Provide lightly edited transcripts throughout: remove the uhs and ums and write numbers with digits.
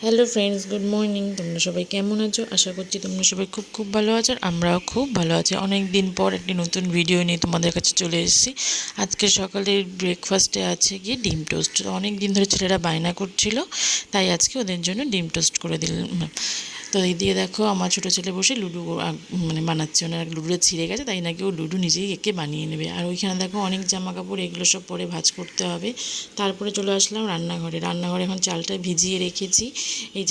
Hello friends, good morning. তোমরা সবাই কেমন আছো? আশা করছি তোমরা সবাই খুব খুব ভালো আছো, আর আমরাও খুব ভালো আছি। অনেক দিন পর একটি নতুন ভিডিও নিয়ে তোমাদের কাছে চলে এসেছি। আজকে সকালের ব্রেকফাস্টে আছে গিয়ে ডিম টোস্ট। অনেক দিন ধরে ছেলেরা বায়না করছিল, তাই আজকে ওদের জন্য ডিম টোস্ট করে দিলাম। তো এই দিয়ে দেখো আমার ছোটো ছেলে বসে লুডো বানাচ্ছে। ওনার লুডোটা ছিঁড়ে গেছে, তাই নাকি ও লুডো নিজেই এঁকে বানিয়ে নেবে। আর ওইখানে দেখো অনেক জামা কাপড়, এগুলো সব পরে ভাঁজ করতে হবে। তারপরে চলে আসলাম রান্নাঘরে এখন চালটা ভিজিয়ে রেখেছি। এই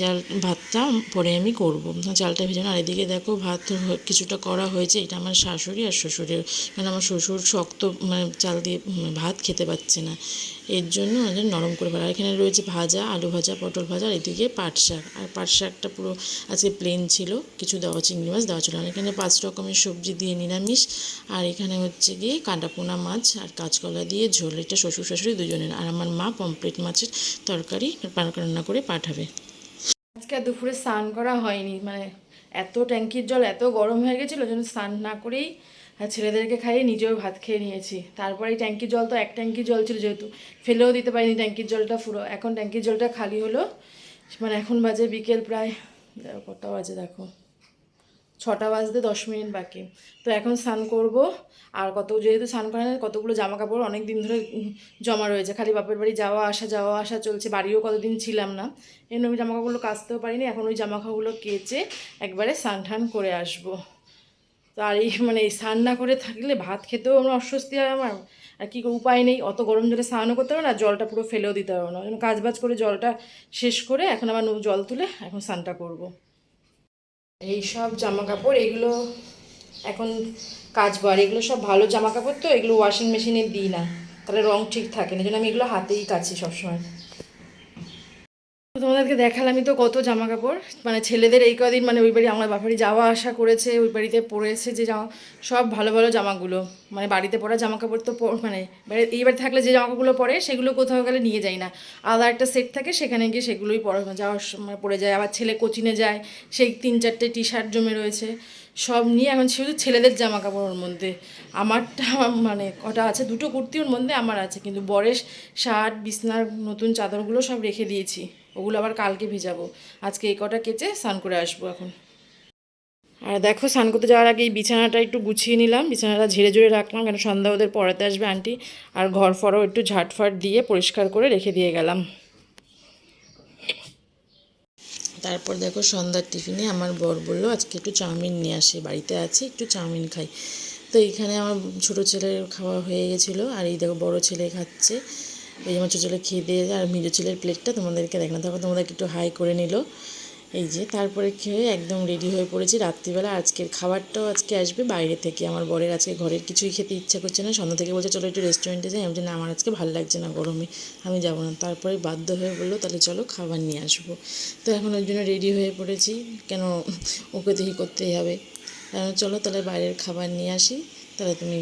ভাতটা পরে আমি করবো, চালটা ভেজানো। আর এদিকে দেখো ভাত কিছুটা করা হয়েছে। এটা আমার শাশুড়ি আর শ্বশুরের, মানে আমার শ্বশুর শক্ত চাল দিয়ে ভাত খেতে পাচ্ছে না, এর জন্য নরম করে ভালো। আর এখানে রয়েছে ভাজা, আলু ভাজা, পটল ভাজা। আর এদিকে পাট শাক, আর পাট শাকটা পুরো আজকে প্লেন ছিল, কিছু দেওয়া চিংড়ি মাছ দেওয়া ছিল। আর এখানে 5 রকমের সবজি দিয়ে নিরামিষ। আর এখানে হচ্ছে গিয়ে কাঁটাপোনা মাছ আর কাঁচকলা দিয়ে ঝোল। এটা শ্বশুর শাশুড়ি দুজনের। আর আমার মা পমফ্রেট মাছের তরকারি রান্না করে পাঠাবে। আজকে দুপুরে স্নান করা হয়নি, এত ট্যাঙ্কির জল এত গরম হয়ে গেছিলো, যেন স্নান না করেই ছেলেদেরকে খাইয়ে নিজেও ভাত খেয়ে নিয়েছি। তারপরে এই ট্যাঙ্কির জল তো এক ট্যাঙ্কির জল ছিল, যেহেতু ফেলেও দিতে পারিনি ট্যাঙ্কির জলটা পুরো। এখন ট্যাঙ্কির জলটা খালি হলো, এখন বাজে বিকেল প্রায়, কটা বাজে দেখো, 6টা বাজতে 10 মিনিট বাকি। তো এখন স্নান করব। আর যেহেতু স্নান করে না, কতগুলো জামা কাপড় অনেক দিন ধরে জমা রয়েছে, খালি বাপের বাড়ি যাওয়া আসা চলছে। বাড়িও কতদিন ছিলাম না, এই ওই জামা কাপড়গুলো কাচতেও পারিনি। এখন ওই জামা কাপড়গুলো কেচে একবারে স্নান টান করে আসবো। তো আর এই এই স্নান না করে থাকলে ভাত খেতেও আমার অস্বস্তি হয় আমার। আর কী উপায় নেই, অত গরম জলে স্নানও করতে হবে না, জলটা পুরো ফেলেও দিতে হবে না। ওই জন্য কাজবাজ করে জলটা শেষ করে এখন আবার জল তুলে এখন স্নানটা করবো। এই সব জামা কাপড় এগুলো এখন কাচবো। আর এগুলো সব ভালো জামা কাপড়, তো এগুলো ওয়াশিং মেশিনে দিই না, তাহলে রং ঠিক থাকে না, জন্য আমি এগুলো হাতেই কাচি সবসময়। তোমাদেরকে দেখালামই তো কত জামা কাপড়, ছেলেদের এই কদিন ওই বাড়ি, আমার বাপেরই যাওয়া আসা করেছে, ওই বাড়িতে পরেছে যে জামা, সব ভালো ভালো জামাগুলো, বাড়িতে পরা জামা কাপড় তো এই বাড়ি থাকলে যে জামা কাপড়গুলো পরে সেগুলো কোথাও গেলে নিয়ে যাই না, আলাদা একটা সেট থাকে, সেখানে গিয়ে সেগুলোই পরে যায়। আবার ছেলে কোচিনে যায়, সেই 3-4টে টি শার্ট জমে রয়েছে, সব নিয়ে এখন শুধু ছেলেদের জামা কাপড় ওর মধ্যে। আমারটা কটা আছে, 2টো কুর্তি ওর মধ্যে আমার আছে, কিন্তু বরের শার্ট, বিছনার নতুন চাদরগুলো সব রেখে দিয়েছি, ওগুলো আবার কালকে ভিজাবো। আজকে এই কটা কেচে স্নান করে আসবো এখন। আর দেখো, স্নান করতে যাওয়ার আগে এই বিছানাটা একটু গুছিয়ে নিলাম, বিছানাটা ঝেড়ে ঝুড়ে রাখলাম, কেন সন্ধ্যা ওদের পড়াতে আসবে আন্টি। আর ঘর ফরও একটু ঝাটফাট দিয়ে পরিষ্কার করে রেখে দিয়ে গেলাম। তারপর দেখো, সন্ধ্যার টিফিনে আমার বর বললো আজকে একটু চাউমিন নিয়ে আসে, বাড়িতে আছে, একটু চাউমিন খাই। তো এইখানে আমার ছোটো ছেলের খাওয়া হয়ে গেছিলো, আর এই দেখো বড়ো ছেলে খাচ্ছে। এই আমার ছোটো ছেলে খেয়ে দিয়ে, আর মেজো ছেলের প্লেটটা তোমাদেরকে দেখলাম, তারপর তোমাদেরকে একটু হাই করে নিল। এই যে তারপরে খেয়ে একদম রেডি হয়ে পড়েছি রাত্রিবেলা। আজকের খাবারটাও আজকে আসবে বাইরে থেকে। আমার বরের আজকে ঘরের কিছুই খেতে ইচ্ছা করছে না, সন্ধ্যা থেকে বলছে চলো একটু রেস্টুরেন্টে যাই। আমি না, আমার আজকে ভালো লাগছে না, গরমে আমি যাবো না। তারপরে বাধ্য হয়ে বললো তাহলে চলো খাবার নিয়ে আসবো। তো এখন ওই জন্য রেডি হয়ে পড়েছি, কেন ওকে তো করতেই হবে। চলো তাহলে বাইরের খাবার নিয়ে আসি, তাহলে তুমি।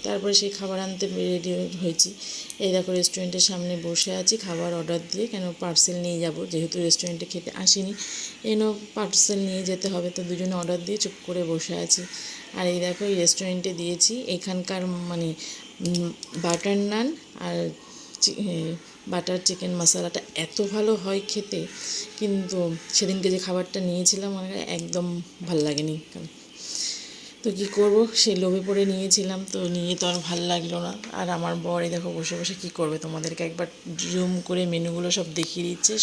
তারপরে সেই খাবার আনতে রেডি হয়েছি। এই দেখো রেস্টুরেন্টের সামনে বসে আছি খাবার অর্ডার দিয়ে, কেন পার্সেল নিয়ে যাব, যেহেতু রেস্টুরেন্টে খেতে আসিনি, পার্সেল নিয়ে যেতে হবে। তো দুজনে অর্ডার দিয়ে চুপ করে বসে আছি। আর এই দেখো এই রেস্টুরেন্টে দিয়েছি, এখানকার বাটার নান আর বাটার চিকেন মশলাটা এত ভালো হয় খেতে, কিন্তু সেদিনকে যে খাবারটা নিয়েছিলাম একদম ভাল লাগেনি। তো কী করবো, সেই লোভে পড়ে নিয়েছিলাম, তো নিয়ে তো আর ভাল লাগলো না। আর আমার বর এই দেখো বসে বসে কী করবে, তোমাদেরকে একবার জুম করে মেনুগুলো সব দেখিয়ে দিচ্ছে।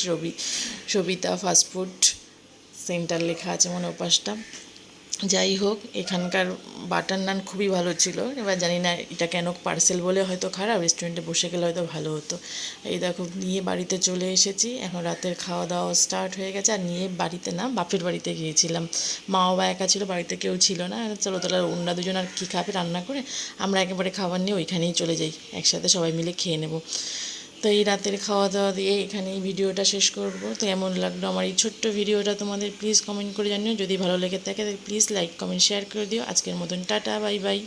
সবিতা ফাস্টফুড সেন্টার লেখা আছে ওপাশটা। যাই হোক, এখানকার বাটার নান খুবই ভালো ছিল। এবার জানি না এটা কেন পার্সেল বলে হয়তো খারাপ, রেস্টুরেন্টে বসে গেলে হয়তো ভালো হতো। এই দেখো নিয়ে বাড়িতে চলে এসেছি, এখন রাতের খাওয়া দাওয়া স্টার্ট হয়ে গেছে। আর নিয়ে বাড়িতে না, বাপের বাড়িতে গিয়েছিলাম, মা বাবা একা ছিল, বাড়িতে কেউ ছিল না। চলো তাহলে অন্য দুজন আর কী খাবে রান্না করে, আমরা একেবারে খাবার নিয়ে ওইখানেই চলে যাই, একসাথে সবাই মিলে খেয়ে নেব। তো এই রাতের খাওয়া দাওয়া দিয়ে এখানেই ভিডিওটা শেষ করব। তো কেমন লাগলো আমার এই ছোট্ট ভিডিওটা তোমাদের প্লিজ কমেন্ট করে জানিও। যদি ভালো লেগে থাকে প্লিজ লাইক কমেন্ট শেয়ার করে দিও। আজকের মতন টাটা, বাই বাই।